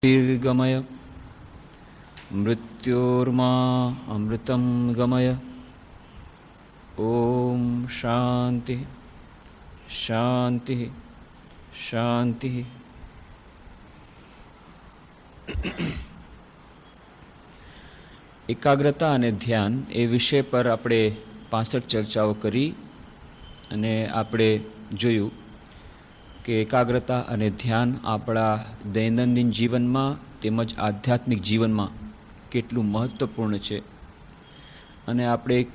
गमय मृत्योर्मा अमृतं गमय। ओम शांति शांति शांति। एकाग्रता અને ધ્યાન એ વિષય પર આપણે 65 ચર્ચાઓ કરી અને આપણે જોયું કે એકાગ્રતા અને ધ્યાન આપણા દૈનંદિન જીવનમાં તેમજ આધ્યાત્મિક જીવનમાં કેટલું મહત્ત્વપૂર્ણ છે. અને આપણે એક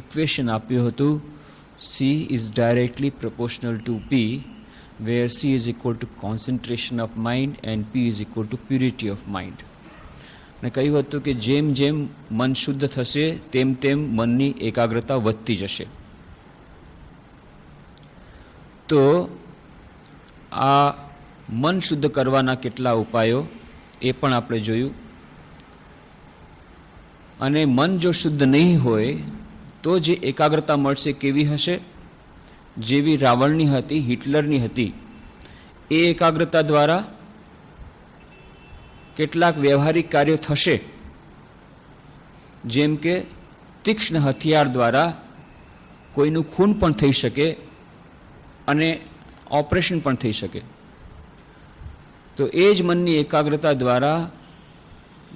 ઇક્વેશન આપ્યું હતું, C is directly proportional to P, where C is equal to concentration of mind and P is equal to purity of mind. અને કહ્યું હતું કે જેમ જેમ મન શુદ્ધ થશે તેમ તેમ મનની એકાગ્રતા વધતી જશે. તો આ મન શુદ્ધ કરવાના કેટલા ઉપાયો એ પણ આપણે જોયું. અને મન જો શુદ્ધ નહીં હોય તો જે એકાગ્રતા મળશે કેવી હશે? જેવી રાવણની હતી, હિટલરની હતી. એ એકાગ્રતા દ્વારા કેટલાક વ્યવહારિક કાર્યો થશે, જેમ કે તીક્ષ્ણ હથિયાર દ્વારા કોઈનું ખૂન પણ થઈ શકે અને ઓપરેશન પણ થઈ શકે. તો એ જ મનની એકાગ્રતા દ્વારા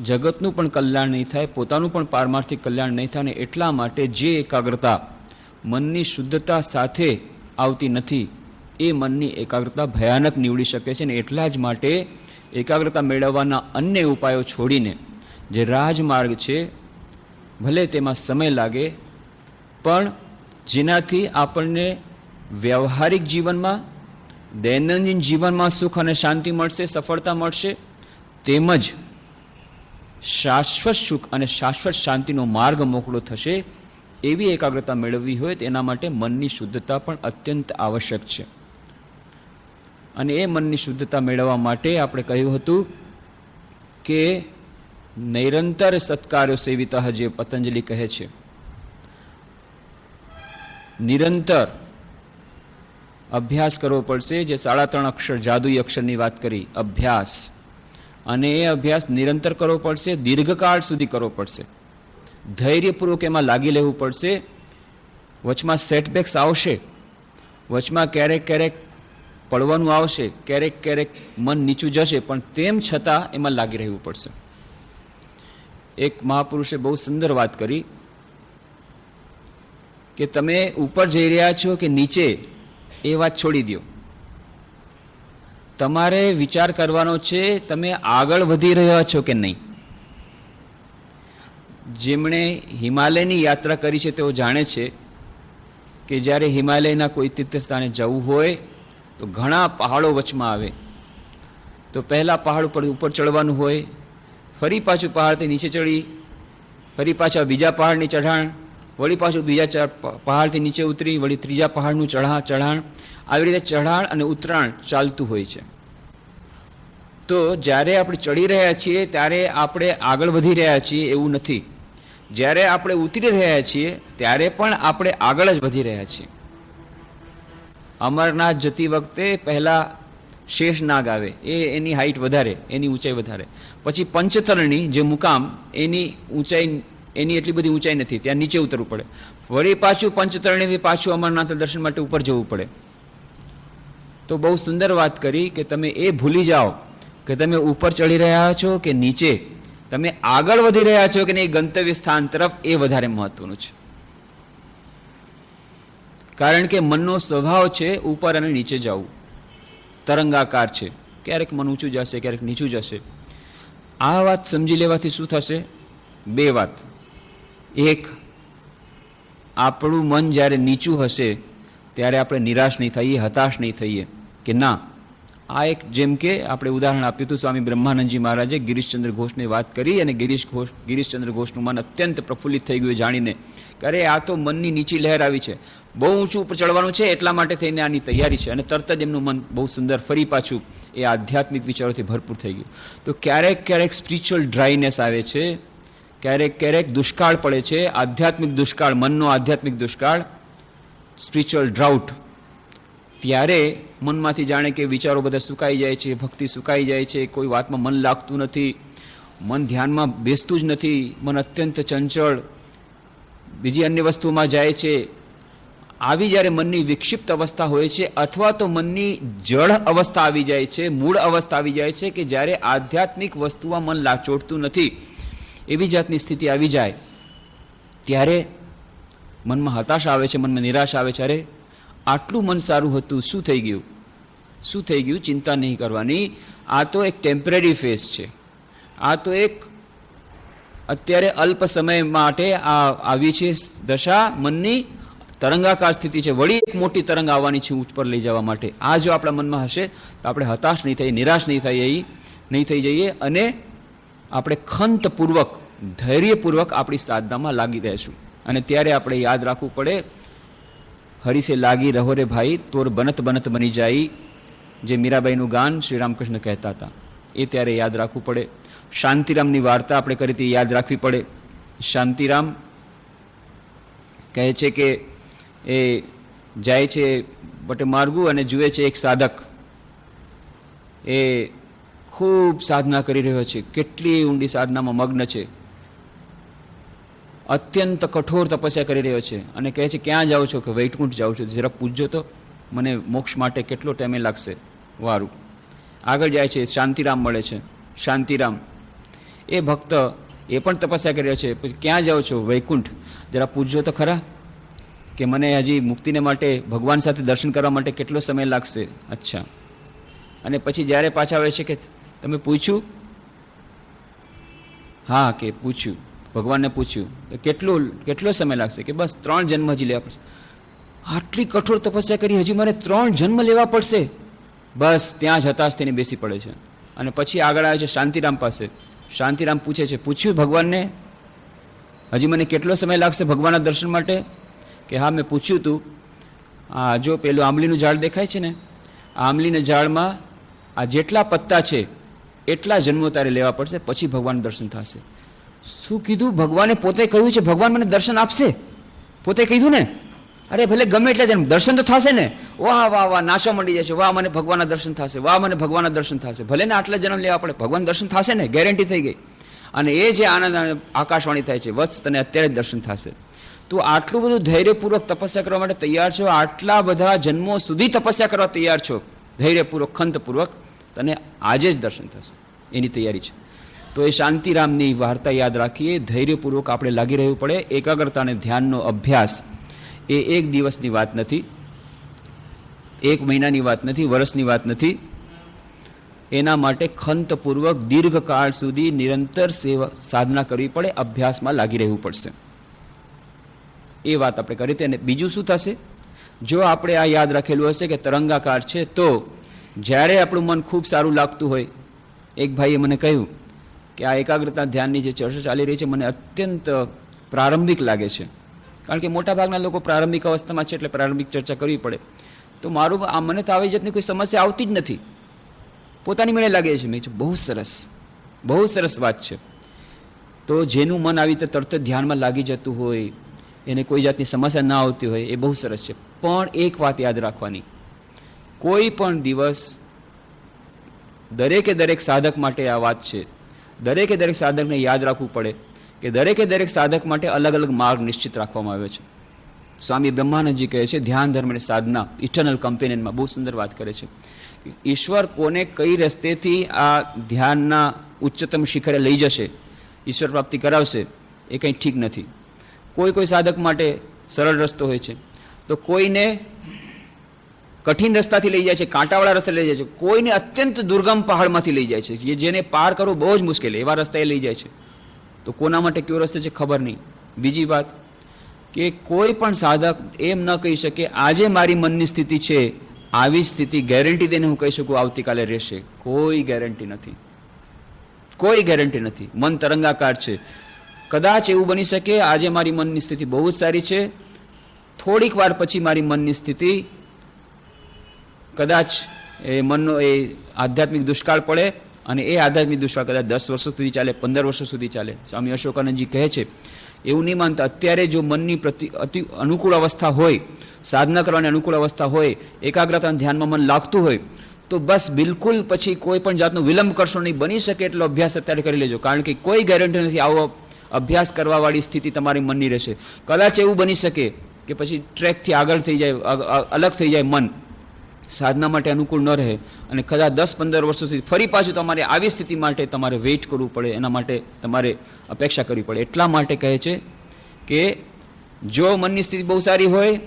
જગતનું પણ કલ્યાણ નહીં થાય, પોતાનું પણ પારમાર્થિક કલ્યાણ નહીં થાય. અને એટલા માટે જે એકાગ્રતા મનની શુદ્ધતા સાથે આવતી નથી એ મનની એકાગ્રતા ભયાનક નીવડી શકે છે. અને એટલા જ માટે એકાગ્રતા મેળવવાના અન્ય ઉપાયો છોડીને જે રાજમાર્ગ છે, ભલે તેમાં સમય લાગે પણ જેનાથી આપણને વ્યવહારિક જીવનમાં દૈનંદિન જીવનમાં સુખ અને શાંતિ મળશે, સફળતા મળશે, તેમજ શાશ્વત સુખ અને શાશ્વત શાંતિનો માર્ગ મોકળો થશે. એવી એકાગ્રતા મેળવવી હોય તેના માટે મનની શુદ્ધતા પણ અત્યંત આવશ્યક છે. અને એ મનની શુદ્ધતા મેળવવા માટે આપણે કહ્યું હતું કે નિરંતર સત્કાર્યો સેવિતઃ, જે પતંજલિ કહે છે, નિરંતર અભ્યાસ કરવો પડશે. જે 3.5 અક્ષર જાદુઈ અક્ષરની વાત કરી, અભ્યાસ, અને એ અભ્યાસ નિરંતર કરવો પડશે, દીર્ઘકાળ સુધી કરવો પડશે, ધૈર્યપૂર્વક એમાં લાગી લેવું પડશે. વચમાં સેટબેક્સ આવશે, વચમાં ક્યારેક ક્યારેક પડવાનું આવશે, ક્યારેક ક્યારેક મન નીચું જશે, પણ તેમ છતાં એમાં લાગી રહેવું પડશે. એક મહાપુરુષે બહુ સુંદર વાત કરી કે તમે ઉપર જઈ રહ્યા છો કે નીચે એ વાત છોડી દો. તમારે વિચાર કરવાનો છે તમે આગળ વધી રહ્યા છો કે નહીં. જેમણે હિમાલયની યાત્રા કરી છે તેઓ જાણે છે કે જ્યારે હિમાલયના કોઈ તીર્થસ્થાને જવું હોય તો ઘણા પહાડો વચમાં આવે. તો પહેલાં પહાડ ઉપર ચડવાનું હોય, ફરી પાછું પહાડથી નીચે ચડી, ફરી પાછા બીજા પહાડની ચઢાણ, વળી પાછું બીજા પહાડથી નીચે ઉતરી, વળી ત્રીજા પહાડનું ચઢાણ, આવી રીતે ચઢાણ અને ઉતરાણ ચાલતું હોય છે. તો જ્યારે આપણે ચડી રહ્યા છીએ ત્યારે આપણે આગળ વધી રહ્યા છીએ એવું નથી. જ્યારે આપણે ઉતરી રહ્યા છીએ ત્યારે પણ આપણે આગળ જ વધી રહ્યા છીએ. અમરનાથ જતી વખતે પહેલાં શેષનાગ આવે, એની હાઈટ વધારે, એની ઊંચાઈ વધારે. પછી પંચતરણી જે મુકામ, એની ઊંચાઈ, એની એટલી બધી ઊંચાઈ નથી, ત્યાં નીચે ઉતરવું પડે. વળી પાછું પંચતરણીથી પાછું અમરનાથ દર્શન માટે ઉપર જવું પડે. તો બહુ સુંદર વાત કરી કે તમે એ ભૂલી જાઓ કે તમે ઉપર ચડી રહ્યા છો કે નીચે, તમે આગળ વધી રહ્યા છો કે નહીં ગંતવ્ય સ્થાન તરફ, એ વધારે મહત્વનું છે. કારણ કે મનનો સ્વભાવ છે ઉપર અને નીચે જવું, તરંગાકાર છે. ક્યારેક મન ઊંચું જશે, ક્યારેક નીચું જશે. આ વાત સમજી લેવાથી શું થશે? બે વાત. એક, આપણું મન જ્યારે નીચું હશે ત્યારે આપણે નિરાશ નહીં થઈએ, હતાશ નહીં થઈએ કે ના. આ એક, જેમ કે આપણે ઉદાહરણ આપ્યું હતું, સ્વામી બ્રહ્માનંદજી મહારાજે ગિરીશચંદ્ર ઘોષની વાત કરી અને ગિરીશચંદ્ર ઘોષનું મન અત્યંત પ્રફુલ્લિત થઈ ગયું જાણીને કે અરે આ તો મનની નીચી લહેર આવી છે, બહુ ઊંચું ઉપર ચડવાનું છે, એટલા માટે થઈને આની તૈયારી છે. અને તરત જ એમનું મન બહુ સુંદર ફરી પાછું એ આધ્યાત્મિક વિચારોથી ભરપૂર થઈ ગયું. તો ક્યારેક ક્યારેક સ્પિરિચ્યુઅલ ડ્રાયનેસ આવે છે, ક્યારેક ક્યારેક દુષ્કાળ પડે છે, આધ્યાત્મિક દુષ્કાળ, મનનો આધ્યાત્મિક દુષ્કાળ, સ્પિરિચ્યુઅલ ડ્રાઉટ. ત્યારે મનમાંથી જાણે કે વિચારો બધા સુકાઈ જાય છે, ભક્તિ સુકાઈ જાય છે, કોઈ વાતમાં મન લાગતું નથી, મન ધ્યાનમાં બેસતું જ નથી, મન અત્યંત ચંચળ બીજી અન્ય વસ્તુમાં જાય છે. આવી જ્યારે મનની વિક્ષિપ્ત અવસ્થા હોય છે અથવા તો મનની જળ અવસ્થા આવી જાય છે, મૂળ અવસ્થા આવી જાય છે કે જ્યારે આધ્યાત્મિક વસ્તુમાં મન લાચોડતું નથી, એવી જાતની સ્થિતિ આવી જાય ત્યારે મનમાં હતાશા આવે છે, મનમાં નિરાશા આવે છે. અરે આટલું મન સારું હતું, શું થઈ ગયું, શું થઈ ગયું? ચિંતા નહીં કરવાની. આ તો એક ટેમ્પરરી ફેઝ છે. આ તો એક અત્યારે અલ્પ સમય માટે આવી છે દશા, મનની તરંગાકાર સ્થિતિ છે. વળી એક મોટી તરંગ આવવાની છે ઉપર લઈ જવા માટે. આ જો આપણા મનમાં હશે તો આપણે હતાશ નહીં થઈએ, નિરાશ નહીં થઈ જઈએ અને આપણે ખંતપૂર્વક, ધૈર્યપૂર્વક આપણી સાધનામાં લાગી રહીશું. અને ત્યારે આપણે યાદ રાખવું પડે, હરિસે લાગી રહો રે ભાઈ, તોર બનત બનત બની જાય, જે મીરાબાઈનું ગાન શ્રી રામકૃષ્ણ કહેતા હતા, એ ત્યારે યાદ રાખવું પડે. શાંતિરામની વાર્તા આપણે કરી હતી, યાદ રાખવી પડે. શાંતિરામ કહે છે કે એ જાય છે બટે માર્ગુ અને જુએ છે એક સાધક, એ ખૂબ સાધના કરી રહ્યો છે, કેટલી ઊંડી સાધનામાં મગ્ન છે, અત્યંત કઠોર તપસ્યા કરી રહ્યો છે અને કહે છે ક્યાં જાઓ છો? કે વૈકુંઠ જાઉં છું. જરા પૂછજો તો મને મોક્ષ માટે કેટલો ટાઈમે લાગશે વારું. આગળ જાય છે, શાંતિરામ મળે છે. શાંતિરામ એ ભક્ત, એ પણ તપસ્યા કરી રહ્યો છે. પછી ક્યાં જાઓ છો? વૈકુંઠ. જરા પૂછજો તો ખરા કે મને હજી મુક્તિને માટે, ભગવાન સાથે દર્શન કરવા માટે કેટલો સમય લાગશે? અચ્છા. અને પછી જ્યારે પાછા આવે છે કે તમે પૂછ્યું? હા, કે પૂછ્યું, ભગવાનને પૂછ્યું. કેટલો સમય લાગશે? કે બસ 3 જન્મ હજી લેવા પડશે. આટલી કઠોર તપસ્યા કરી, હજી મારે 3 જન્મ લેવા પડશે? બસ ત્યાં જ હતાશ થઈને બેસી પડે છે. અને પછી આગળ આવે છે શાંતિરામ પાસે. શાંતિરામ પૂછે છે, પૂછ્યું ભગવાનને હજી મને કેટલો સમય લાગશે ભગવાનના દર્શન માટે? કે હા, મેં પૂછ્યું તું. આ જો પેલું આંબલીનું ઝાડ દેખાય છે ને, આ આંબલીના ઝાડમાં આ જેટલા પત્તા છે એટલા જન્મો તારે લેવા પડશે, પછી ભગવાન દર્શન થશે. શું કીધું? ભગવાને પોતે કહ્યું છે ભગવાન મને દર્શન આપશે? પોતે કીધું ને? અરે ભલે ગમે એટલા જન્મ, દર્શન તો થશે ને. વાહ વાહ વાહ, નાચવા માંડી જાય છે, વાહ મને ભગવાનના દર્શન થશે, વાહ મને ભગવાનના દર્શન થશે. ભલે ને આટલા જન્મ લેવા પડે, ભગવાન દર્શન થશે ને, ગેરંટી થઈ ગઈ. અને એ જે આનંદ આકાશવાણી થાય છે, વત્સ તને અત્યારે જ દર્શન થશે. તો આટલું બધું ધૈર્યપૂર્વક તપસ્યા કરવા માટે તૈયાર છો, આટલા બધા જન્મો સુધી તપસ્યા કરવા તૈયાર છો, ધૈર્યપૂર્વક, ખંતપૂર્વક, તને આજે જ દર્શન થશે, એની તૈયારી છે. તો એ શાંતિરામની વાર્તા યાદ રાખીએ, ધૈર્યપૂર્વક આપણે લાગી રહેવું પડે. એકાગ્રતા અને ધ્યાનનો અભ્યાસ એ એક દિવસની વાત નથી, 1 મહિનાની વાત નથી, વર્ષની વાત નથી. એના માટે ખંતપૂર્વક દીર્ઘકાળ સુધી નિરંતર સાધના કરવી પડે, અભ્યાસમાં લાગી રહેવું પડશે. એ વાત આપણે કરી હતી. અને બીજું શું થશે? જો આપણે આ યાદ રાખેલું હશે કે તરંગાકાર છે, તો જ્યારે આપણું મન ખૂબ સારું લાગતું હોય, એક ભાઈએ મને કહ્યું કે આ એકાગ્રતા ધ્યાનની જે ચર્ચા ચાલી રહી છે મને અત્યંત પ્રારંભિક લાગે છે, કારણ કે મોટાભાગના લોકો પ્રારંભિક અવસ્થામાં છે એટલે પ્રારંભિક ચર્ચા કરવી પડે. તો મારું મને તો આવી જાતની કોઈ સમસ્યા આવતી જ નથી, પોતાની મને લાગે છે. મેં બહુ સરસ, બહુ સરસ વાત છે. તો જેનું મન આવી રીતે તરત જ ધ્યાનમાં લાગી જતું હોય, એને કોઈ જાતની સમસ્યા ના આવતી હોય, એ બહુ સરસ છે. પણ એક વાત યાદ રાખવાની, કોઈ પણ દિવસ દરેકે દરેક સાધક માટે આ વાત છે, દરેકે દરેક સાધકને યાદ રાખવું પડે કે દરેકે દરેક સાધક માટે અલગ અલગ માર્ગ નિશ્ચિત રાખવામાં આવ્યો છે. સ્વામી બ્રહ્માનંદજી કહે છે ધ્યાન ધર્મ અને સાધના ઇટર્નલ કમ્પેનિયનમાં બહુ સુંદર વાત કરે છે. ઈશ્વર કોને કઈ રસ્તેથી આ ધ્યાનના ઉચ્ચતમ શિખરે લઈ જશે, ઈશ્વર પ્રાપ્તિ કરાવશે, એ કંઈ ઠીક નથી. કોઈ સાધક માટે સરળ રસ્તો હોય છે, તો કોઈને કઠિન રસ્તાથી લઈ જાય છે, કાંટાવાળા રસ્તે લઈ જાય છે, કોઈને અત્યંત દુર્ગમ પહાડમાંથી લઈ જાય છે, જેને પાર કરવું બહુ જ મુશ્કેલ, એવા રસ્તાએ લઈ જાય છે. તો કોના માટે કયો રસ્તો છે ખબર નહીં. બીજી વાત કે કોઈ પણ સાધક એમ ન કહી શકે આજે મારી મનની સ્થિતિ છે, આવી સ્થિતિ ગેરંટી દઈને હું કહી શકું આવતીકાલે રહેશે. કોઈ ગેરંટી નથી, કોઈ ગેરંટી નથી. મન તરંગાકાર છે. કદાચ એવું બની શકે આજે મારી મનની સ્થિતિ બહુ જ સારી છે, થોડીક વાર પછી મારી મનની સ્થિતિ કદાચ એ મનનો એ આધ્યાત્મિક દુષ્કાળ પડે, અને એ આધ્યાત્મિક દુષ્કાળ કદાચ 10 વર્ષો સુધી ચાલે, 15 વર્ષો સુધી ચાલે. સ્વામી અશોકાનંદજી કહે છે એવું નહીં માનતા. અત્યારે જો મનની અતિ અનુકૂળ અવસ્થા હોય, સાધના કરવાની અનુકૂળ અવસ્થા હોય, એકાગ્રતા ધ્યાનમાં મન લાગતું હોય, તો બસ બિલકુલ પછી કોઈ પણ જાતનો વિલંબ કરશો નહીં. બની શકે એટલો અભ્યાસ અત્યારે કરી લેજો, કારણ કે કોઈ ગેરંટી નથી આવો અભ્યાસ કરવાવાળી સ્થિતિ તમારી મનની રહેશે. કદાચ એવું બની શકે કે પછી ટ્રેકથી આગળ થઈ જાય, અલગ થઈ જાય મન, સાધના માટે અનુકૂળ ન રહે, અને કદાચ 10-15 વર્ષો સુધી ફરી પાછું તમારે આવી સ્થિતિ માટે તમારે વેઇટ કરવું પડે, એના માટે તમારે અપેક્ષા કરવી પડે. એટલા માટે કહે છે કે જો મનની સ્થિતિ બહુ સારી હોય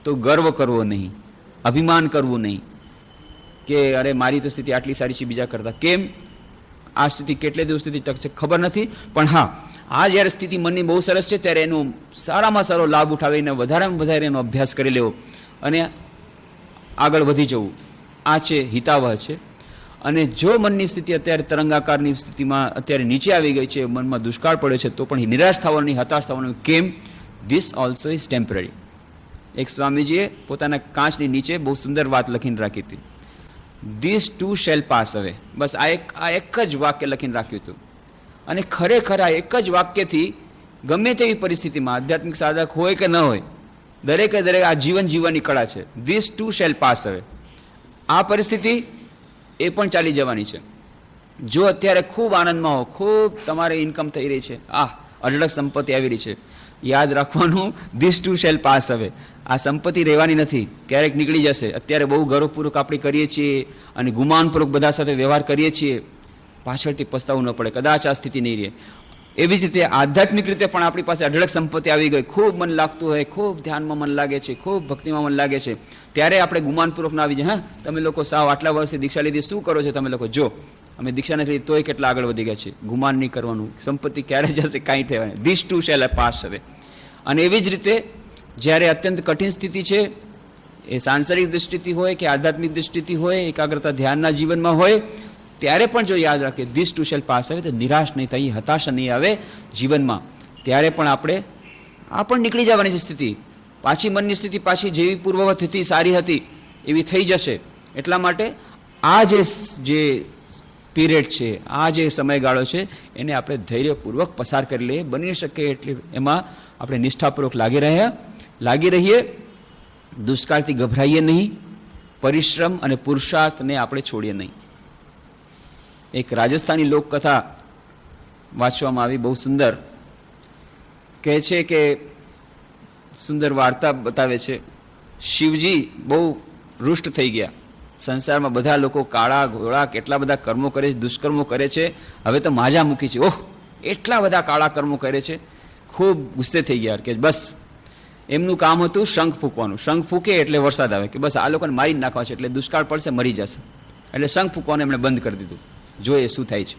તો ગર્વ કરવો નહીં, અભિમાન કરવું નહીં કે અરે મારી તો સ્થિતિ આટલી સારી છે બીજા કરતાં. કેમ? આ સ્થિતિ કેટલે દિવસ સુધી ટકશે ખબર નથી, પણ હા, આ જ્યારે સ્થિતિ મનની બહુ સરસ છે ત્યારે એનો સારામાં સારો લાભ ઉઠાવીને વધારેમાં વધારે એનો અભ્યાસ કરી લેવો અને આગળ વધી જવું, આ છે હિતાવહ છે. અને જો મનની સ્થિતિ અત્યારે તરંગાકારની સ્થિતિમાં અત્યારે નીચે આવી ગઈ છે, મનમાં દુષ્કાળ પડ્યો છે, તો પણ નિરાશ થવાનું નહીં, હતાશ થવાનું. કેમ? This also is temporary. એક સ્વામીજીએ પોતાના કાચની નીચે બહુ સુંદર વાત લખીને રાખી હતી, ધીસ ટુ શેલ પાસ અવે. બસ આ એક જ વાક્ય લખીને રાખ્યું હતું. અને ખરેખર આ એક જ વાક્યથી ગમે તેવી પરિસ્થિતિમાં આધ્યાત્મિક સાધક હોય કે ન હોય, દરેકે દરેક આ જીવન જીવવાની કળા છે. ધીસ ટુ શેલ પાસ અવે. આ પરિસ્થિતિ એ પણ ચાલી જવાની છે. જો અત્યારે ખૂબ આનંદમાં હો, ખૂબ તમારે ઇન્કમ થઈ રહી છે, અઢળક સંપત્તિ આવી રહી છે, યાદ રાખવાનું ધીસ ટુ શેલ પાસ અવે. આ સંપત્તિ રહેવાની નથી, ક્યારેક નીકળી જશે. અત્યારે બહુ ગૌરવપૂર્વક આપણે કરીએ છીએ અને ગુમાનપૂર્વક બધા સાથે વ્યવહાર કરીએ છીએ, પાછળથી પસ્તાવું ન પડે, કદાચ આ સ્થિતિ નહીં રહે. એવી જ રીતે આધ્યાત્મિક રીતે પણ આપણી પાસે અઢળક સંપત્તિ આવી ગઈ, ખૂબ મન લાગતું હોય, ખૂબ ધ્યાનમાં મન લાગે છે, ખૂબ ભક્તિમાં મન લાગે છે, ત્યારે આપણે ગુમાનપૂર્વક ના આવી જાય, હા તમે લોકો સાવ આટલા વર્ષે દીક્ષા લીધી, શું કરો છો તમે લોકો? જો અમે દીક્ષા નથી લીધી તોય કેટલા આગળ વધી ગયા છે. ગુમાન નહીં કરવાનું, સંપત્તિ ક્યારે જશે કાંઈ થવાય. ધીસ ટુ શેલ પાસ હવે. અને એવી જ રીતે જ્યારે અત્યંત કઠિન સ્થિતિ છે, એ સાંસારિક દૃષ્ટિથી હોય કે આધ્યાત્મિક દૃષ્ટિથી હોય, એકાગ્રતા ધ્યાનના જીવનમાં હોય, ત્યારે પણ જો યાદ રાખીએ ધીસ ટુ શેલ પાસ આવે, તો નિરાશ નહીં થઈ, હતાશા નહીં આવે જીવનમાં. ત્યારે પણ આપણે નીકળી જવાની છે સ્થિતિ, પાછી મનની સ્થિતિ પાછી જેવી પૂર્વવત હતી, સારી હતી એવી થઈ જશે. એટલા માટે આ જે પીરિયડ છે, આ જે સમયગાળો છે, એને આપણે ધૈર્યપૂર્વક પસાર કરી લઈએ, બની શકે એટલે એમાં આપણે નિષ્ઠાપૂર્વક લાગી રહીએ, દુષ્કાળથી ગભરાઈએ નહીં, પરિશ્રમ અને પુરુષાર્થને આપણે છોડીએ નહીં. એક રાજસ્થાની લોકકથા વાંચવામાં આવી, બહુ સુંદર. કહે છે કે સુંદર વાર્તા બતાવે છે, શિવજી બહુ રૂષ્ટ થઈ ગયા. સંસારમાં બધા લોકો કાળા ઘોળા કેટલા બધા કર્મો કરે છે, દુષ્કર્મો કરે છે, હવે તો માજા મૂકી છે. ઓહ, એટલા બધા કાળા કર્મો કરે છે. ખૂબ ગુસ્સે થઈ ગયા કે બસ એમનું કામ હતું શંખ ફૂંકવાનું. શંખ ફૂંકે એટલે વરસાદ આવે, કે બસ આ લોકોને મારી નાખવા છે, એટલે દુષ્કાળ પડશે, મરી જશે, એટલે શંખ ફૂંકવાનું એમણે બંધ કરી દીધું. જોઈએ શું થાય છે.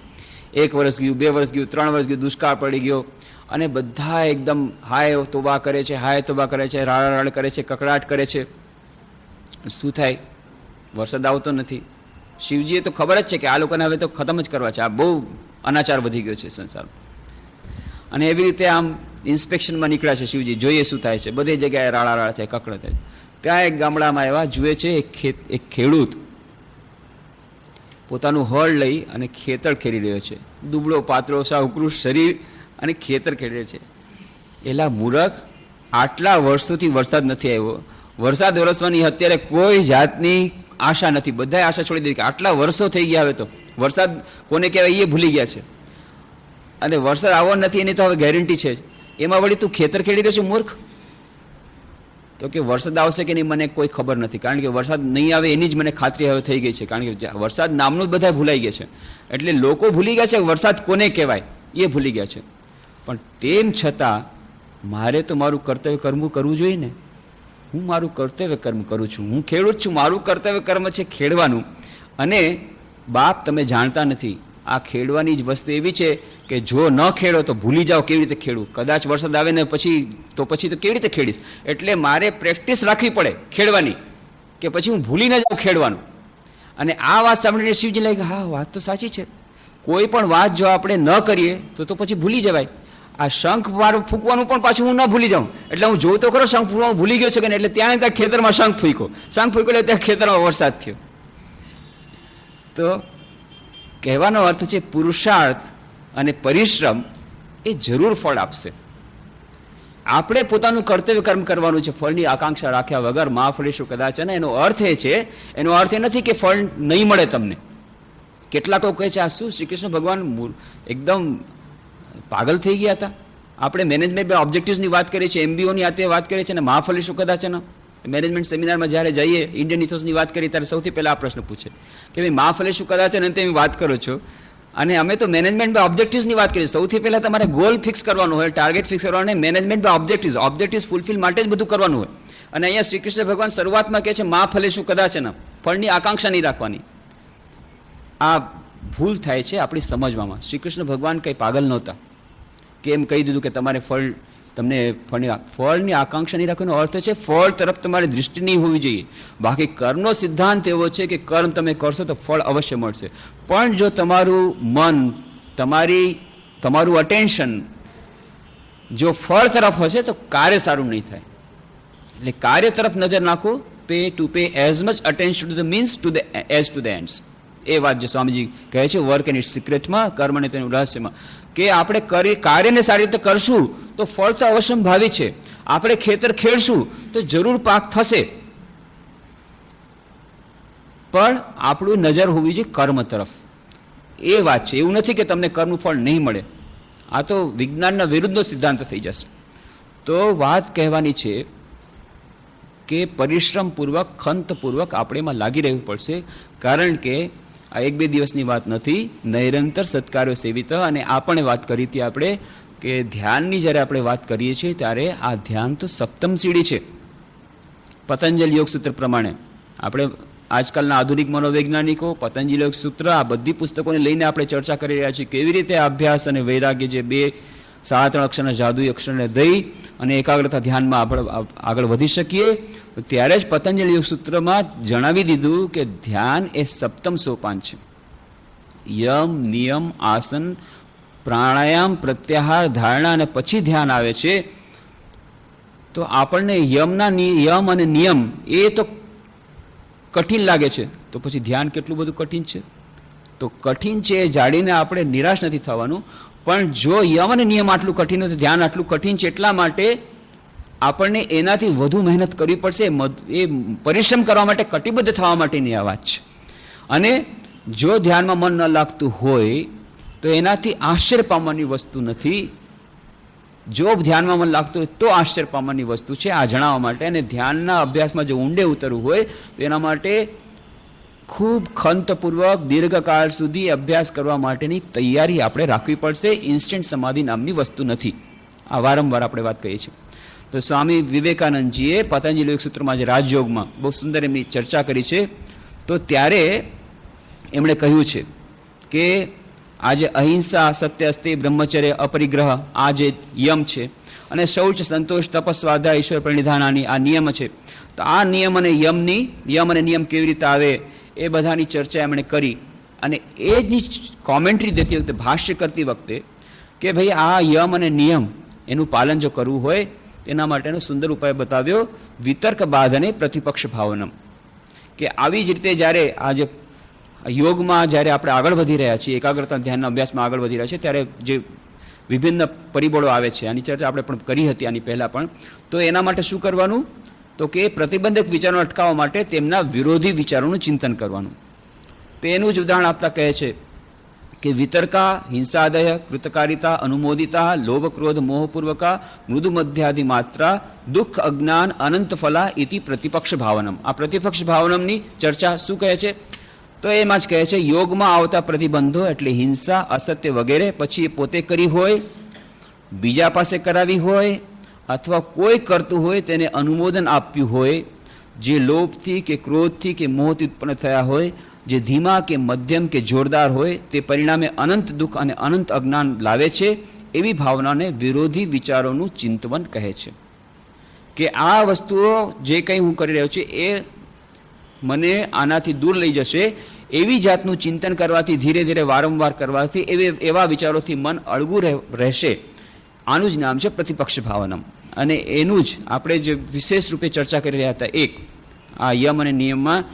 1 વર્ષ ગયું, 2 વર્ષ ગયું, 3 વર્ષ ગયું, દુષ્કાળ પડી ગયો, અને બધા એકદમ હાય તોબા કરે છે, હાય તોબા કરે છે, રાડ કરે છે, કકડાટ કરે છે. શું થાય? વરસાદ આવતો નથી. શિવજીએ તો ખબર જ છે કે આ લોકોને હવે તો ખતમ જ કરવા છે, આ બહુ અનાચાર વધી ગયો છે સંસારમાં. અને એવી રીતે આમ ઇન્સ્પેક્શનમાં નીકળ્યા છે શિવજી, જોઈએ શું થાય છે. બધી જગ્યાએ રાડા થાય, કકડો થાય. ત્યાં એક ગામડામાં એવા જુએ છે એક ખેડૂત પોતાનું હળ લઈ અને ખેતર ખેડી રહ્યો છે. દુબળો પાતળો સાવ ઉકૃષ્ટ શરીર અને ખેતર ખેડી રહ્યો છે. એલા મૂરખ, આટલા વર્ષોથી વરસાદ નથી આવ્યો, વરસાદ વરસવાની અત્યારે કોઈ જાતની આશા નથી, બધાએ આશા છોડી દીધી કે આટલા વર્ષો થઈ ગયા, હવે તો વરસાદ કોને કહેવાય એ ભૂલી ગયા છે, અને વરસાદ આવવાનો નથી એની તો હવે ગેરંટી છે. એમાં વળી તું ખેતર ખેડી રહ્યો છે મૂર્ખ? તો કે વરસાદ આવશે કે નહીં મને કોઈ ખબર નથી, કારણ કે વરસાદ નહીં આવે એની જ મને ખાતરી હવે થઈ ગઈ છે, કારણ કે વરસાદ નામનું જ બધા ભૂલાઈ ગયા છે. એટલે લોકો ભૂલી ગયા છે વરસાદ કોને કહેવાય એ ભૂલી ગયા છે. પણ તેમ છતાં મારે તો મારું કર્તવ્ય કર્મ કરવું જોઈએ ને. હું મારું કર્તવ્ય કર્મ કરું છું, હું ખેડૂત છું, મારું કર્તવ્ય કર્મ છે ખેડવાનું. અને બાપ તમે જાણતા નથી, આ ખેડવાની જ વસ્તુ એવી છે કે જો ન ખેડો તો ભૂલી જાઓ કેવી રીતે ખેડવું. કદાચ વરસાદ આવે ને પછી તો કેવી રીતે ખેડીશ? એટલે મારે પ્રેક્ટિસ રાખવી પડે ખેડવાની, કે પછી હું ભૂલી ન જાઉં ખેડવાનું. અને આ વાત સાંભળીને શિવજી લાગે, હા વાત તો સાચી છે. કોઈ પણ વાત જો આપણે ન કરીએ તો પછી ભૂલી જવાય. આ શંખ ફૂંકવાનું પણ પાછું હું ન ભૂલી જાઉં, એટલે હું જોઉં તો ખરો શંખ ફૂંકવાનું ભૂલી ગયો છે કે એટલે ત્યાં ખેતરમાં શંખ ફૂંક્યો એટલે ત્યાં ખેતરમાં વરસાદ થયો. તો કહેવાનો અર્થ છે પુરુષાર્થ અને પરિશ્રમ એ જરૂર ફળ આપશે. આપણે પોતાનું કર્તવ્ય કર્મ કરવાનું છે, ફળની આકાંક્ષા રાખ્યા વગર. મા ફળીશું કદાચ. અને એનો અર્થ એ છે, એનો અર્થ એ નથી કે ફળ નહીં મળે તમને. કેટલાક લોકો કહે છે આ શું શ્રી કૃષ્ણ ભગવાન એકદમ પાગલ થઈ ગયા હતા. આપણે મેનેજમેન્ટ ઓબ્જેક્ટિવ્સની વાત કરીએ છીએ, MBOની આ તે વાત કરીએ છીએ, અને મા ફળીશું કદાચ મેનેજમેન્ટ સેમિનારમાં જ્યારે જઈએ, ઇન્ડિયન ઇથોસની વાત કરીએ ત્યારે સૌથી પહેલા આ પ્રશ્ન પૂછે કે ભાઈ મા ફળીશું કદાચ અને તેમ વાત કરો છો, અને અમે તો મેનેજમેન્ટ બાય ઓબ્જેક્ટિવ્સની વાત કરીએ. સૌથી પહેલા તમારે ગોલ ફિક્સ કરવાનો હોય, ટાર્ગેટ ફિક્સ કરવાનો હોય, મેનેજમેન્ટ બાય ઓબ્જેક્ટિવ્સ ફૂલફિલ માટે જ બધું કરવાનું હોય. અને અહીંયા શ્રી કૃષ્ણ ભગવાન શરૂઆતમાં કહે છે મા ફળીશું કદાચ, ફળની આકાંક્ષા નહીં રાખવાની. આ ભૂલ થાય છે આપણી સમજવામાં. શ્રી કૃષ્ણ ભગવાન કંઈ પાગલ નહોતા કે એમ કહી દીધું કે તમારે તમને ફળની આકાંક્ષા નહીં રાખવાનો અર્થ છે ફળ તરફ તમારી દૃષ્ટિ નહીં હોવી જોઈએ. બાકી કર્મનો સિદ્ધાંત એવો છે કે કર્મ તમે કરશો તો ફળ અવશ્ય મળશે. પણ જો તમારું મન, તમારું અટેન્શન જો ફળ તરફ હશે તો કાર્ય સારું નહીં થાય. એટલે કાર્ય તરફ નજર નાખો. Pay as much attention to the means as to the ends. એ વાત જે સ્વામીજી કહે છે વર્ક એન્ડ ઇટ્સ સિક્રેટમાં, કર્મ અને તેનું રહસ્યમાં, કે આપણે કાર્યને સારી રીતે કરશું તો ફળ તો અવશ્યંભાવી છે. આપણે ખેતર ખેડશું તો જરૂર પાક થશે, પણ આપણું નજર હોવી જોઈએ કર્મ તરફ. એ વાત છે. એવું નથી કે તમને કર્મનું ફળ નહીં મળે. આ તો વિજ્ઞાનના વિરુદ્ધનો સિદ્ધાંત થઈ જશે. તો વાત કહેવાની છે કે પરિશ્રમપૂર્વક, ખંતપૂર્વક આપણે એમાં લાગી રહેવું પડશે. કારણ કે આ 1-2 દિવસની વાત નથી. નિરંતર સત્કાર્યો સેવિત. અને આ પણ વાત કરી હતી આપણે કે ધ્યાનની જ્યારે આપણે વાત કરીએ છીએ ત્યારે આ ધ્યાન તો સપ્તમ સીડી છે. પતંજલિ યોગ સૂત્ર પ્રમાણે આપણે આજકાલના આધુનિક મનોવૈજ્ઞાનિકો પતંજલિ યોગ સૂત્ર આ બધી પુસ્તકોને લઈને આપણે ચર્ચા કરી રહ્યા છીએ. કેવી રીતે અભ્યાસ અને વૈરાગ્ય, જે 2 સાડા 3 અક્ષરના જાદુઈ અક્ષરને દઈ અને એકાગ્રતા ધ્યાનમાં આપણે આગળ વધી શકીએ. તો ત્યારે જ પતંજલિ યોગ સૂત્રમાં જણાવી દીધું કે ધ્યાન એ સપ્તમ સોપાન છે. યમ, નિયમ, આસન, પ્રાણાયામ, પ્રત્યાહાર, ધારણા અને પછી ધ્યાન આવે છે. તો આપણને યમ અને નિયમ એ તો કઠિન લાગે છે, તો પછી ધ્યાન કેટલું બધું કઠિન છે. તો કઠિન છે એ જાણીને આપણે નિરાશ નથી થવાનું. પણ જો યમ અને નિયમ આટલું કઠિન હોય તો ધ્યાન આટલું કઠિન છે, એટલા માટે આપણને એનાથી વધુ મહેનત કરવી પડશે. એ પરિશ્રમ કરવા માટે, કટિબદ્ધ થવા માટેની આ વાત છે. અને જો ધ્યાનમાં મન ન લાગતું હોય તો એનાથી આશ્ચર્ય પામવાની વસ્તુ નથી. જો ધ્યાનમાં મન લાગતું હોય તો આશ્ચર્ય પામવાની વસ્તુ છે. આ જણાવવા માટે. અને ધ્યાનના અભ્યાસમાં જો ઊંડે ઉતરવું હોય તો એના માટે ખૂબ ખંતપૂર્વક દીર્ઘકાળ સુધી અભ્યાસ કરવા માટેની તૈયારી આપણે રાખવી પડશે. ઇન્સ્ટન્ટ સમાધિ નામની વસ્તુ નથી. આ વારંવાર આપણે વાત કરીએ છીએ. તો સ્વામી વિવેકાનંદજીએ પતંજલિ યોગ સૂત્રમાં જે રાજયોગમાં બહુ સુંદર એમની ચર્ચા કરી છે. તો ત્યારે એમણે કહ્યું છે કે આ જે અહિંસા, સત્ય, અસ્તેય, બ્રહ્મચર્ય, અપરિગ્રહ, આ જે યમ છે, અને શૌચ, સંતોષ, તપસ, સ્વાધ્યાય, ઈશ્વર પ્રણિધાનાની આ નિયમ છે. તો આ નિયમ અને નિયમ કેવી રીતે આવે એ બધાની ચર્ચા એમણે કરી. અને એ જ કોમેન્ટ્રી દેતી વખતે, ભાષ્ય કરતી વખતે, કે ભાઈ આ યમ અને નિયમ એનું પાલન જો કરવું હોય એના માટેનો સુંદર ઉપાય બતાવ્યો, વિતર્ક બાધને પ્રતિપક્ષ ભાવનમ. કે આવી જ રીતે જ્યારે આ જે યોગમાં જ્યારે આપણે આગળ વધી રહ્યા છીએ, એકાગ્રતા ધ્યાનના અભ્યાસમાં આગળ વધી રહ્યા છીએ, ત્યારે જે વિભિન્ન પરિબળો આવે છે, આની ચર્ચા આપણે પણ કરી હતી આની પહેલાં પણ. તો એના માટે શું કરવાનું? તો કે પ્રતિબંધક વિચારોને અટકાવવા માટે તેમના વિરોધી વિચારોનું ચિંતન કરવાનું. તો એનું જ ઉદાહરણ આપતા કહે છે કે વિતર્કા, હિંસાદય, કૃતકારિતા, અનુમોદિતા, લોભ, ક્રોધ, મોહપૂર્વકા, મૃદુ મધ્યાદિ માત્રા, દુઃખ, અજ્ઞાન, અનંત ફલા ઇતિ પ્રતિપક્ષ ભાવનમ. આ પ્રતિપક્ષ ભાવનમની ચર્ચા શું કહે છે? તો એમાં જ કહે છે યોગમાં આવતા પ્રતિબંધો એટલે હિંસા, અસત્ય વગેરે પછી એ પોતે કરી હોય, બીજા પાસે કરાવી હોય, અથવા કોઈ કરતું હોય તેને અનુમોદન આપ્યું હોય, જે લોભથી કે ક્રોધથી કે મોહથી ઉત્પન્ન થયા હોય, જે ધીમા કે મધ્યમ કે જોરદાર હોય, તે પરિણામે અનંત દુઃખ અને અનંત અજ્ઞાન લાવે છે. એવી ભાવનાને વિરોધી વિચારોનું ચિંતવન કહે છે. કે આ વસ્તુઓ જે કંઈ હું કરી રહ્યો છું એ મને આનાથી દૂર લઈ જશે. એવી જાતનું ચિંતન કરવાથી, ધીરે ધીરે વારંવાર કરવાથી એવા વિચારોથી મન અળગું રહેશે. આનું જ નામ છે પ્રતિપક્ષ ભાવનમ. અને એનું જ આપણે જે વિશેષ રૂપે ચર્ચા કરી રહ્યા હતા, એક આ યમ અને નિયમમાં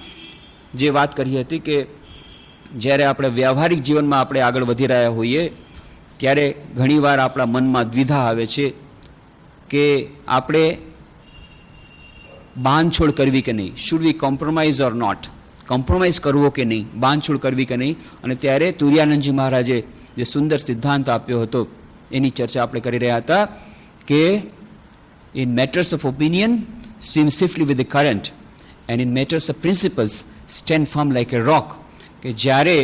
જે વાત કરી હતી કે જ્યારે આપણે વ્યવહારિક જીવનમાં આપણે આગળ વધી રહ્યા હોઈએ ત્યારે ઘણીવાર આપણા મનમાં દ્વિધા આવે છે કે આપણે બાંધછોડ કરવી કે નહીં, should we compromise or not, compromise કરવો કે નહીં, બાંધછોડ કરવી કે નહીં. અને ત્યારે તુર્યાનંદજી મહારાજે જે સુંદર સિદ્ધાંત આપ્યો હતો એની ચર્ચા આપણે કરી રહ્યા હતા કે in matters of opinion swim swiftly with the current and in matters of principles stand firm like a rock. કે જ્યારે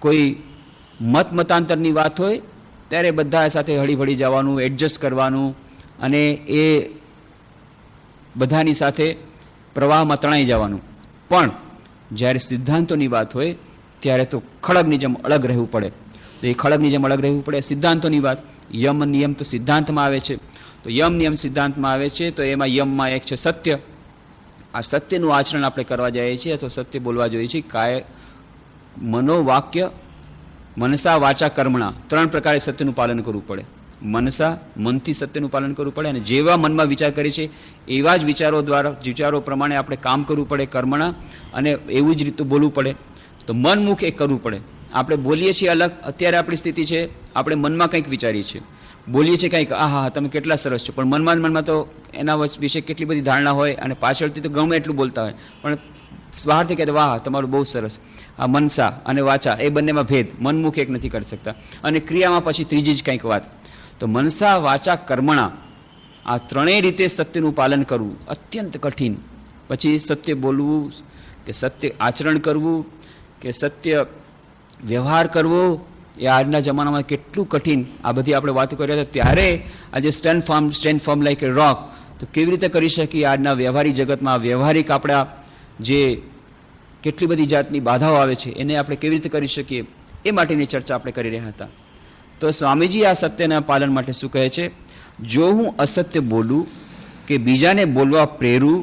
કોઈ મતાંતરની વાત હોય ત્યારે બધા સાથે હળીભળી જવાનું, એડજસ્ટ કરવાનું અને એ બધાની સાથે પ્રવાહમાં તણાઈ જવાનું. પણ જ્યારે સિદ્ધાંતોની વાત હોય ત્યારે તો ખડગની જેમ અલગ રહેવું પડે. તો એ ખડગની જેમ અલગ રહેવું પડે. સિદ્ધાંતોની વાત, યમ નિયમ તો સિદ્ધાંતમાં આવે છે. તો યમ નિયમ સિદ્ધાંતમાં આવે છે. તો એમાં યમમાં એક છે સત્ય. આ સત્યનું આચરણ આપણે કરવા જઈએ છીએ અથવા સત્ય બોલવા જોઈએ છીએ. મનોવાક્ય મનસા વાચા કર્મણા, 3 પ્રકારે સત્યનું પાલન કરવું પડે. મનસા, મનથી સત્યનું પાલન કરવું પડે અને જેવા મનમાં વિચાર કરે છે એવા જ વિચારો પ્રમાણે આપણે કામ કરવું પડે કર્મણા, અને એવું જ રીતે બોલવું પડે. તો મન મુખ એ કરવું પડે. આપણે બોલીએ છીએ અલગ. અત્યારે આપણી સ્થિતિ છે આપણે મનમાં કંઈક વિચારીએ છીએ, બોલીએ છીએ કંઈક, હા તમે કેટલા સરસ છો, પણ મનમાં તો એના વિશે કેટલી બધી ધારણા હોય અને પાછળથી તો ગમે એટલું બોલતા હોય, પણ બહારથી કહેતા વાહ તમારું બહુ સરસ. આ મનસા અને વાચા એ બંનેમાં ભેદ, મનમુખ એક નથી કરી શકતા. અને ક્રિયામાં પછી ત્રીજી જ કંઈક વાત. તો મનસા વાચા કર્મણા, આ 3 રીતે સત્યનું પાલન કરવું અત્યંત કઠિન. પછી સત્ય બોલવું કે સત્ય આચરણ કરવું કે સત્ય વ્યવહાર કરવો એ આજના જમાનામાં કેટલું કઠિન. આ બધી આપણે વાતો કરી રહ્યા હતા ત્યારે આજે સ્ટેન્ડ ફર્મ લાઈક એ રોક, તો કેવી રીતે કરી શકીએ આજના વ્યવહારિક જગતમાં, વ્યવહારિક આપણા જે કેટલી બધી જાતની બાધાઓ આવે છે એને આપણે કેવી રીતે કરી શકીએ એ માટેની ચર્ચા આપણે કરી રહ્યા હતા. તો સ્વામીજી આ સત્યના પાલન માટે શું કહે છે? જો હું અસત્ય બોલું કે બીજાને બોલવા પ્રેરું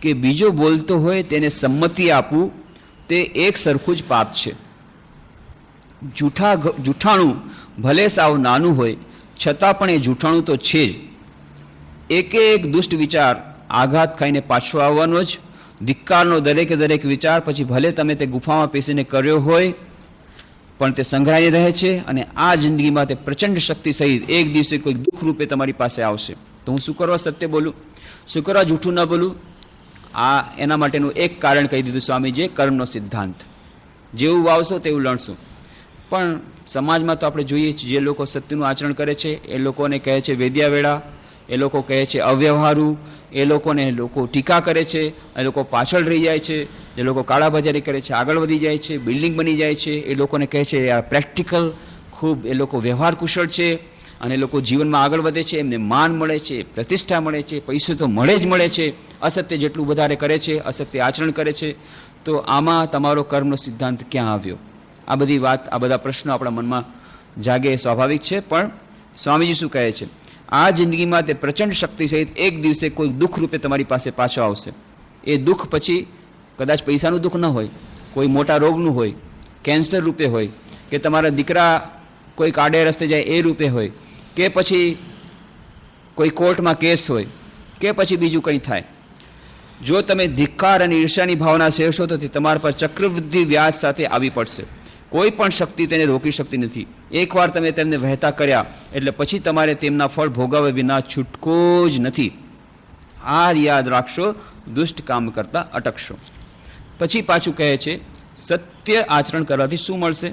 કે બીજો બોલતો હોય તેને સંમતિ આપું તે એક સરખું જ પાપ છે. જૂઠાણું ભલે સાવ નાનું હોય છતાં પણ એ જૂઠાણું તો છે જ. એક દુષ્ટ વિચાર આઘાત ખાઈને પાછો આવવાનો જ. ધિક્કારનો દરેક વિચાર પછી ભલે તમે તે ગુફામાં પેસીને કર્યો હોય પણ તે સંગ્રહાઈ રહે છે અને આ જિંદગીમાં તે પ્રચંડ શક્તિ સહિત એક દિવસે કોઈ દુઃખ રૂપે તમારી પાસે આવશે. તો હું શું કરવા સત્ય બોલું, શું કરવા જૂઠું ન બોલું? આ એના માટેનું એક કારણ કહી દીધું સ્વામીજીએ, કર્મનો સિદ્ધાંત. જેવું વાવશો તેવું લણશો. પણ સમાજમાં તો આપણે જોઈએ છીએ જે લોકો સત્યનું આચરણ કરે છે એ લોકોને કહે છે વેદ્યાવેળા, એ લોકો કહે છે અવ્યવહારુ, એ લોકોને લોકો ટીકા કરે છે, એ લોકો પાછળ રહી જાય છે, જે લોકો કાળાબજારી કરે છે આગળ વધી જાય છે, બિલ્ડિંગ બની જાય છે, એ લોકોને કહે છે આ પ્રેક્ટિકલ, ખૂબ એ લોકો વ્યવહાર કુશળ છે અને એ લોકો જીવનમાં આગળ વધે છે, એમને માન મળે છે, પ્રતિષ્ઠા મળે છે, પૈસો તો મળે જ મળે છે. અસત્ય જેટલું વધારે કરે છે, અસત્ય આચરણ કરે છે, તો આમાં તમારો કર્મનો સિદ્ધાંત ક્યાં આવ્યો? આ બધી વાત, આ બધા પ્રશ્નો આપણા મનમાં જાગે સ્વાભાવિક છે. પણ સ્વામીજી શું કહે છે? આ જિંદગીમાં તે પ્રચંડ શક્તિ સહિત એક દિવસે કોઈ દુઃખ રૂપે તમારી પાસે પાછો આવશે. એ દુઃખ પછી કદાચ પૈસાનું દુઃખ ન હોય, કોઈ મોટા રોગનું હોય, કેન્સર રૂપે હોય, કે તમારા દીકરા કોઈ કાડે રસ્તે જાય એ રૂપે હોય, કે પછી કોઈ કોર્ટમાં કેસ હોય, કે પછી બીજું કંઈ થાય. જો તમે ધિક્કાર અને ઈર્ષ્યાની ભાવના સેવશો તો તે તમારા પર ચક્રવૃદ્ધિ વ્યાજ સાથે આવી પડશે. કોઈ પણ શક્તિ તેને રોકી શકતી નથી. એકવાર તમે તેમને વહેતા કર્યા એટલે પછી તમારે તેમના ફળ ભોગવ્યા વિના છૂટકો જ નથી. આ યાદ રાખશો, દુષ્ટ કામ કરતા અટકશો. પછી પાછું કહે છે સત્ય આચરણ કરવાથી શું મળશે?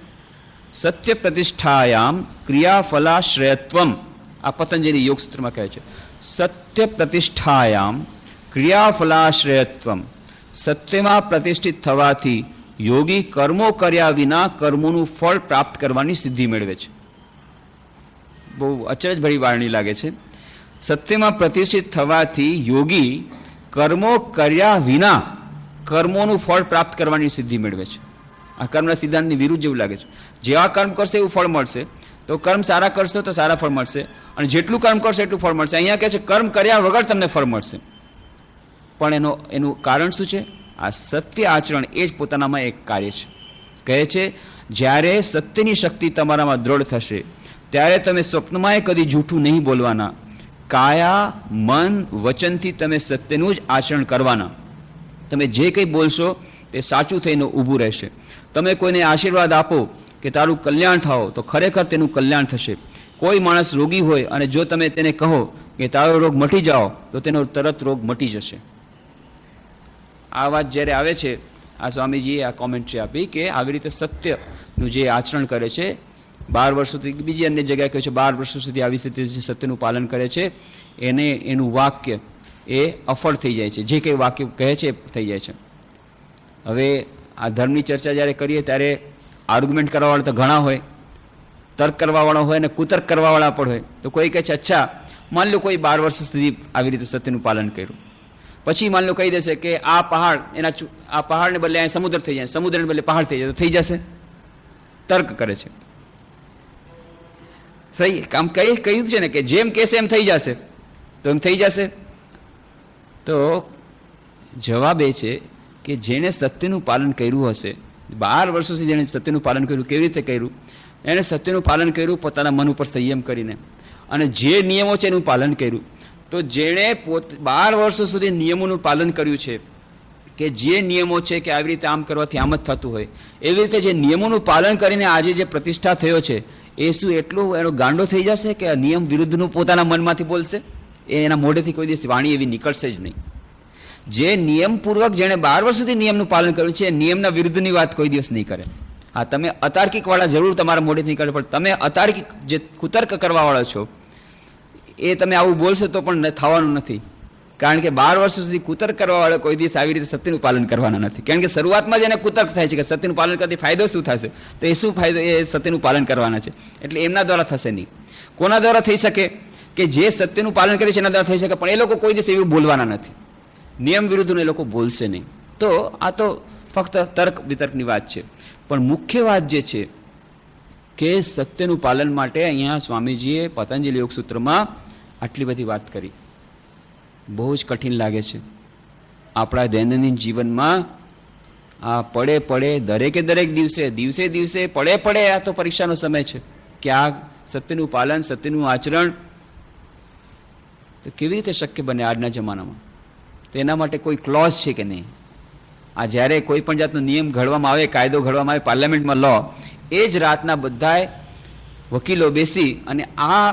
સત્ય પ્રતિષ્ઠાયામ ક્રિયાફલાશ્રયત્વમ. આ પતંજલિ યોગ સૂત્રમાં કહે છે સત્ય પ્રતિષ્ઠાયામ ક્રિયાફલાશ્રયત્વમ. સત્યમાં પ્રતિષ્ઠિત થવાથી યોગી કર્મો કર્યા વિના કર્મોનું ફળ પ્રાપ્ત કરવાની સિદ્ધિ મેળવે છે. બહુ અચરજભરી વારણી લાગે છે. સત્યમાં પ્રતિષ્ઠિત થવાથી યોગી કર્મો કર્યા વિના કર્મોનું ફળ પ્રાપ્ત કરવાની સિદ્ધિ મેળવે છે. આ કર્મના સિદ્ધાંતની વિરુદ્ધ જેવું લાગે છે. જેવા કર્મ કરશે એવું ફળ મળશે. તો કર્મ સારા કરશો તો સારા ફળ મળશે, અને જેટલું કર્મ કરશો એટલું ફળ મળશે. અહીંયા કહે છે કર્મ કર્યા વગર તમને ફળ મળશે. પણ એનું કારણ શું છે? આ સત્ય આચરણ એ જ પોતાનામાં એક કાર્ય છે. કહે છે જ્યારે સત્યની શક્તિ તમારામાં દ્રઢ થશે ત્યારે તમે સ્વપ્નમાંય કદી જૂઠું નહીં બોલવાના. કાયા મન વચનથી તમે સત્યનું જ આચરણ કરવાના. તમે જે કંઈ બોલશો તે સાચું થઈને ઊભું રહેશે. તમે કોઈને આશીર્વાદ આપો કે તારું કલ્યાણ થાઓ તો ખરેખર તેનું કલ્યાણ થશે. કોઈ માણસ રોગી હોય અને જો તમે તેને કહો કે તારો રોગ મટી જાઓ તો તેનો તરત રોગ મટી જશે. આ વાત જ્યારે આવે છે, આ સ્વામીજીએ આ કોમેન્ટ્રી આપી કે આવી રીતે સત્યનું જે આચરણ કરે છે, 12 વર્ષ સુધી, બીજી અન્ય જગ્યાએ કહે છે 12 વર્ષ સુધી આવી રીતે જે સત્યનું પાલન કરે છે એને એનું વાક્ય એ અફળ થઈ જાય છે, જે કંઈ વાક્ય કહે છે એ થઈ જાય છે. હવે આ ધર્મની ચર્ચા જ્યારે કરીએ ત્યારે આર્ગ્યુમેન્ટ કરવાવાળા તો ઘણા હોય, તર્ક કરવાવાળા હોય અને કુતર્ક કરવાવાળા પણ હોય. તો કોઈ કહે છે અચ્છા માન લો કોઈ 12 વર્ષ સુધી આવી રીતે સત્યનું પાલન કર્યું, પછી માન લો કહી દેશે કે આ પહાડ આ પહાડને બદલે અહીં સમુદ્ર થઈ જાય, સમુદ્રને બદલે પહાડ થઈ જાય, તો થઈ જશે. તર્ક કરે છે. સહી કામ કહ્યું છે ને કે જેમ કહેશે એમ થઈ જશે, તો એમ થઈ જશે. તો જવાબ એ છે કે જેણે સત્યનું પાલન કર્યું હશે, 12 વર્ષોથી જેણે સત્યનું પાલન કર્યું, કેવી રીતે કર્યું? એણે સત્યનું પાલન કર્યું પોતાના મન ઉપર સંયમ કરીને, અને જે નિયમો છે એનું પાલન કર્યું. તો જેણે 12 વર્ષો સુધી નિયમોનું પાલન કર્યું છે, કે જે નિયમો છે કે આવી રીતે આમ કરવાથી આમ જ થતું હોય, એવી રીતે જે નિયમોનું પાલન કરીને આજે જે પ્રતિષ્ઠા થયો છે, એ શું એટલું એનો ગાંડો થઈ જશે કે નિયમ વિરુદ્ધનું પોતાના મનમાંથી બોલશે? એ એના મોઢેથી કોઈ દિવસ વાણી એવી નીકળશે જ નહીં. જે નિયમપૂર્વક જેણે 12 વર્ષ સુધી નિયમનું પાલન કર્યું છે, નિયમના વિરુદ્ધની વાત કોઈ દિવસ નહીં કરે. હા, તમે અતાર્કિકવાળા જરૂર તમારા મોઢેથી નીકળે, પણ તમે અતાર્કિક જે કુતર્ક કરવાવાળા છો એ તમે આવું બોલશો તો પણ થવાનું નથી. કારણ કે 12 વર્ષ સુધી કુતર્ક કરવાવાળા કોઈ દિવસ આવી રીતે સત્યનું પાલન કરવાના નથી. કારણ કે શરૂઆતમાં જ એને કુતર્ક થાય છે કે સત્યનું પાલન કરવાથી ફાયદો શું થશે, તો એ શું ફાયદો, એ સત્યનું પાલન કરવાના છે. એટલે એમના દ્વારા થશે નહીં. કોના દ્વારા થઈ શકે? કે જે સત્યનું પાલન કરે છે એના દ્વારા થઈ શકે, પણ એ લોકો કોઈ દિવસ એવું બોલવાના નથી. નિયમ વિરુદ્ધનું એ લોકો બોલશે નહીં. તો આ તો ફક્ત તર્ક વિતર્કની વાત છે. પણ મુખ્ય વાત જે છે કે સત્યનું પાલન માટે અહીંયા સ્વામીજીએ પતંજલિ યોગ સૂત્રમાં આટલી બધી વાત કરી. બહુ જ કઠિન લાગે છે આપણા દૈનંદિન જીવનમાં. આ પડે દરેક દિવસે પડે આ તો પરીક્ષાનો સમય છે કે આ સત્યનું પાલન, સત્યનું આચરણ તો કેવી રીતે શક્ય બને આજના જમાનામાં? તો એના માટે કોઈ ક્લોઝ છે કે નહીં? આ જ્યારે કોઈ પણ જાતનો નિયમ ઘડવામાં આવે, કાયદો ઘડવામાં આવે પાર્લામેન્ટમાં, લો, એ જ રાતના બધાય વકીલો બેસી અને આ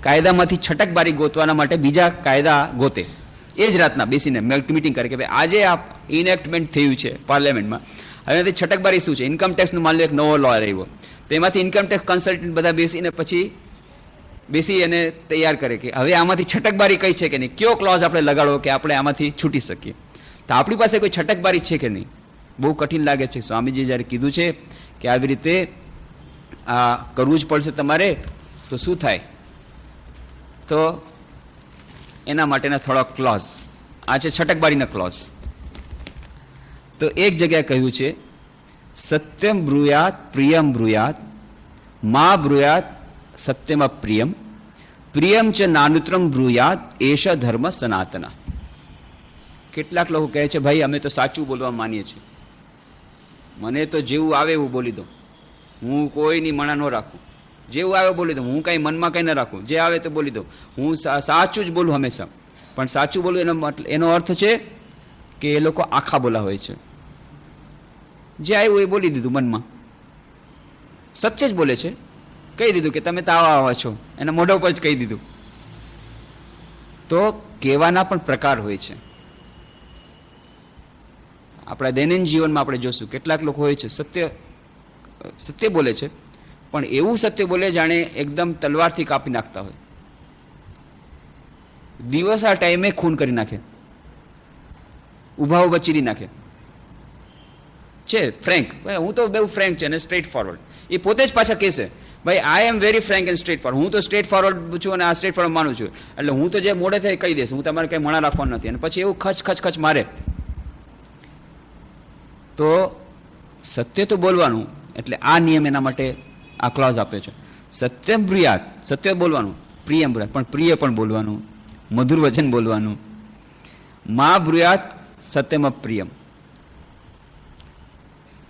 કાયદામાંથી છટકબારી ગોતવાના માટે બીજા કાયદા ગોતે. એ જ રાતના બેસીને મિટિંગ કરે કે ભાઈ આજે આ ઇનેક્ટમેન્ટ થયું છે પાર્લામેન્ટમાં, હવે છટકબારી શું છે? ઇન્કમટેક્સનું માન લો એક નવો લો આવ્યો, તેમાંથી ઇન્કમટેક્સ કન્સલ્ટન્ટ બધા બેસીને પછી બેસી અને તૈયાર કરે કે હવે આમાંથી છટકબારી કઈ છે કે નહીં, કયો ક્લોઝ આપણે લગાડવો કે આપણે આમાંથી છૂટી શકીએ. તો આપણી પાસે કોઈ છટકબારી છે કે નહીં? બહુ કઠિન લાગે છે. સ્વામીજી જ્યારે કીધું છે કે આવી રીતે આ કરવું જ પડશે તમારે, તો શું થાય? તો એના માટેના થોડા ક્લોઝ આ છે, છટકબારીના ક્લોઝ. તો એક જગ્યાએ કહ્યું છે સત્યમ બ્રુયાત પ્રિયમ બ્રુયાત મા બ્રુયાત સત્યમ પ્રિયમ પ્રિયમ ચ નાનુત્રમ બ્રુયાત એષ ધર્મ સનાતના. કેટલાક લોકો કહે છે ભાઈ અમે તો સાચું બોલવા માનીએ છીએ, મને તો જેવું આવે એવું બોલી દો, હું કોઈની મણા ન રાખું, જેવું આવે બોલી દઉં, હું કાંઈ મનમાં કંઈ ન રાખું, જે આવે તો બોલી દઉં, હું સાચું જ બોલું હંમેશા. પણ સાચું બોલવું એનો અર્થ છે કે એ લોકો આખા બોલા હોય છે, જે આવ્યું એ બોલી દીધું મનમાં, સત્ય જ બોલે છે, કહી દીધું કે તમે તો આવા છો, એના મોઢા ઉપર જ કહી દીધું. તો કહેવાના પણ પ્રકાર હોય છે. આપણા દૈનંદિન જીવનમાં આપણે જોશું કેટલાક લોકો હોય છે સત્ય બોલે છે, પણ એવું સત્ય બોલે જાણે એકદમ તલવારથી કાપી નાખતા હોય. દિવસ આ ટાઈમે ખૂન કરી નાખે, ઉભા ચીરી નાખે છે. ફ્રેન્ક, ભાઈ હું તો બહુ ફ્રેન્ક છે અને સ્ટ્રેટ ફોરવર્ડ. એ પોતે જ પાછા કહેશે ભાઈ I am very frank and straightforward, હું તો સ્ટ્રેટ ફોરવર્ડ છું અને આ સ્ટ્રેટ ફોરવર્ડ માનું છું, એટલે હું તો જે મોડે થાય કહી દઈશ, હું તમારે કંઈ મણા રાખવાનું નથી. અને પછી એવું ખચ મારે. તો સત્ય તો બોલવાનું, એટલે આ નિયમ એના માટે આ ક્લોઝ આપે છે. સત્યમ બ્રુયાત, સત્ય બોલવાનું, પ્રિયમ બ્રુયાત, પણ પ્રિય પણ બોલવાનું, મધુર વચન બોલવાનું. મા બ્રુયાત સત્યમ પ્રિયમ,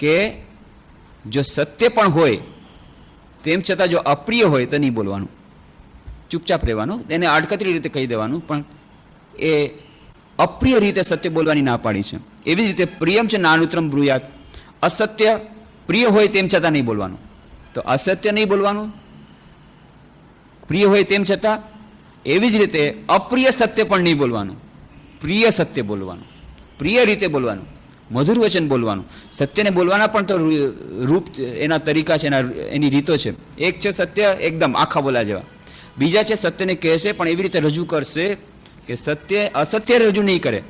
કે જો સત્ય પણ હોય તેમ છતાં જો અપ્રિય હોય તો નહીં બોલવાનું, ચૂપચાપ રહેવાનું, એને આડકતરી રીતે કહી દેવાનું, પણ એ અપ્રિય રીતે સત્ય બોલવાની ના પાડી છે. એવી જ રીતે પ્રિયમ છે નાનુત્રમ બ્રુયાત, અસત્ય પ્રિય હોય તેમ છતાં નહીં બોલવાનું. તો અસત્ય નહીં બોલવાનું, પ્રિય હોય તેમ છતાં, એવી જ રીતે અપ્રિય સત્ય પણ નહીં બોલવાનું, પ્રિય સત્ય બોલવાનું, પ્રિય રીતે બોલવાનું, મધુર વચન બોલવાનું. સત્યને બોલવાના પણ તો રૂપ એના તરીકા છે, એની રીતો છે. એક છે સત્ય એકદમ આખા બોલા જેવા, બીજા છે સત્યને કહેશે પણ એવી રીતે રજૂ કરશે કે સત્ય અસત્ય રજૂ નહીં કરે,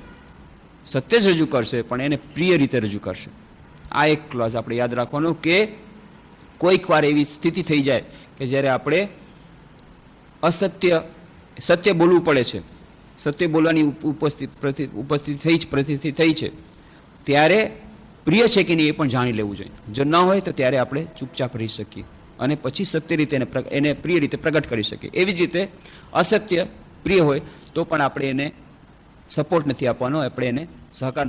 સત્ય જ રજૂ કરશે પણ એને પ્રિય રીતે રજૂ કરશે. આ એક ક્લોઝ આપણે યાદ રાખવાનું કે કોઈક વાર એવી સ્થિતિ થઈ જાય કે જ્યારે આપણે સત્ય બોલવું પડે છે, સત્ય બોલવાની પરિસ્થિતિ થઈ છે, ત્યારે પ્રિય છે કે નહીં એ પણ જાણી લેવું જોઈએ. જો ન હોય તો ત્યારે આપણે ચૂપચાપ રહી શકીએ અને પછી સત્ય રીતે એને પ્રિય રીતે પ્રગટ કરી શકીએ. એવી જ રીતે અસત્ય પ્રિય હોય તો પણ આપણે એને સપોર્ટ નથી આપવાનો, આપણે એને સહકાર